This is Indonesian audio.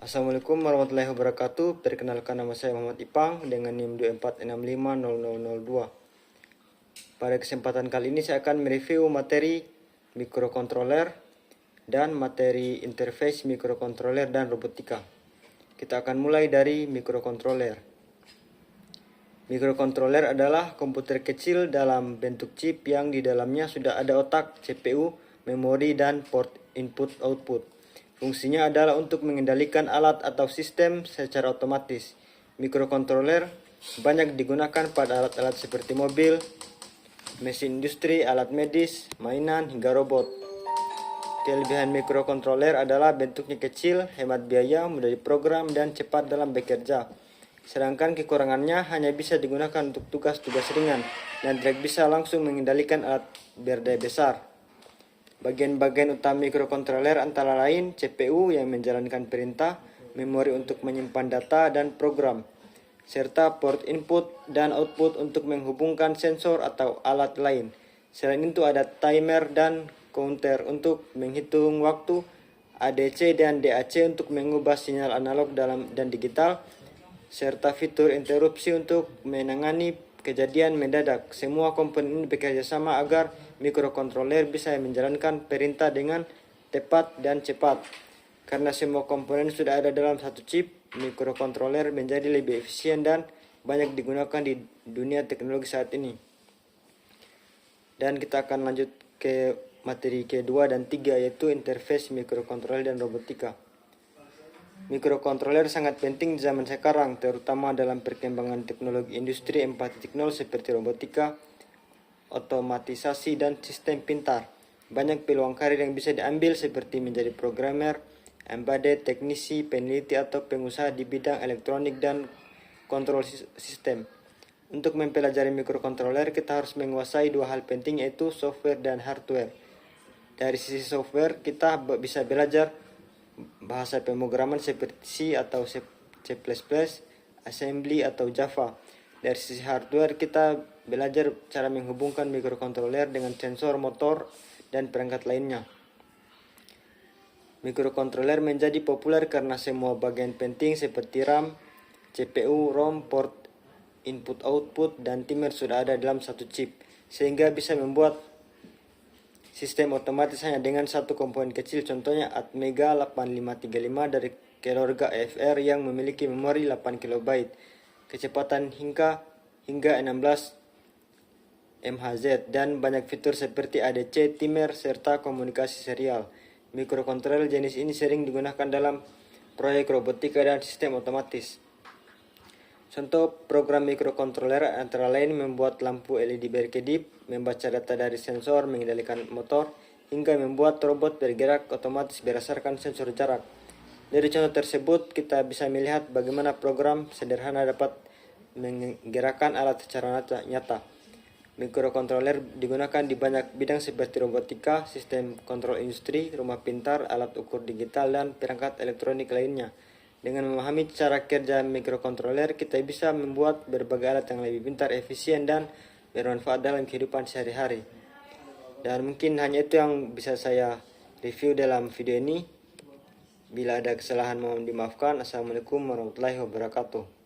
Assalamualaikum warahmatullahi wabarakatuh. Perkenalkan, nama saya Muhammad Ipang dengan NIM 24650002. Pada kesempatan kali ini saya akan mereview materi mikrokontroler dan materi interface mikrokontroler dan robotika. Kita akan mulai dari mikrokontroler. Mikrokontroler adalah komputer kecil dalam bentuk chip yang di dalamnya sudah ada otak, CPU, memori, dan port input-output. Fungsinya adalah untuk mengendalikan alat atau sistem secara otomatis. Mikrokontroler banyak digunakan pada alat-alat seperti mobil, mesin industri, alat medis, mainan, hingga robot. Kelebihan mikrokontroler adalah bentuknya kecil, hemat biaya, mudah diprogram, dan cepat dalam bekerja. Sedangkan kekurangannya hanya bisa digunakan untuk tugas-tugas ringan dan tidak bisa langsung mengendalikan alat berdaya besar. Bagian-bagian utama mikrokontroler antara lain CPU yang menjalankan perintah, memori untuk menyimpan data dan program, serta port input dan output untuk menghubungkan sensor atau alat lain. Selain itu ada timer dan counter untuk menghitung waktu, ADC dan DAC untuk mengubah sinyal analog dan digital, serta fitur interupsi untuk menangani kejadian mendadak. Semua komponen ini bekerja sama agar mikrokontroler bisa menjalankan perintah dengan tepat dan cepat. Karena semua komponen sudah ada dalam satu chip, mikrokontroler menjadi lebih efisien dan banyak digunakan di dunia teknologi saat ini. Dan kita akan lanjut ke materi kedua dan tiga, yaitu interface mikrokontroler dan robotika. Mikrokontroler sangat penting di zaman sekarang, terutama dalam perkembangan teknologi industri 4.0 seperti robotika, otomatisasi, dan sistem pintar. Banyak peluang karir yang bisa diambil seperti menjadi programmer, embedded, teknisi, peneliti, atau pengusaha di bidang elektronik dan kontrol sistem. Untuk mempelajari mikrokontroler, kita harus menguasai dua hal penting, yaitu software dan hardware. Dari sisi software, kita bisa belajar bahasa pemrograman seperti C atau C++, assembly atau Java. Dari sisi hardware, kita belajar cara menghubungkan mikrokontroler dengan sensor, motor, dan perangkat lainnya. Mikrokontroler menjadi populer karena semua bagian penting seperti RAM, CPU, ROM, port input-output, dan timer sudah ada dalam satu chip, sehingga bisa membuat sistem otomatis hanya dengan satu komponen kecil. Contohnya Atmega 8535 dari keluarga AFR yang memiliki memori 8 KB, kecepatan hingga 16 MHz, dan banyak fitur seperti ADC, timer, serta komunikasi serial. Mikrokontroler jenis ini sering digunakan dalam proyek robotika dan sistem otomatis. Contoh program mikrokontroler antara lain membuat lampu LED berkedip, membaca data dari sensor, mengendalikan motor, hingga membuat robot bergerak otomatis berdasarkan sensor jarak. Dari contoh tersebut, kita bisa melihat bagaimana program sederhana dapat menggerakkan alat secara nyata. Mikrokontroler digunakan di banyak bidang seperti robotika, sistem kontrol industri, rumah pintar, alat ukur digital, dan perangkat elektronik lainnya. Dengan memahami cara kerja mikrokontroler, kita bisa membuat berbagai alat yang lebih pintar, efisien, dan bermanfaat dalam kehidupan sehari-hari. Dan mungkin hanya itu yang bisa saya review dalam video ini. Bila ada kesalahan mohon dimaafkan. Assalamualaikum warahmatullahi wabarakatuh.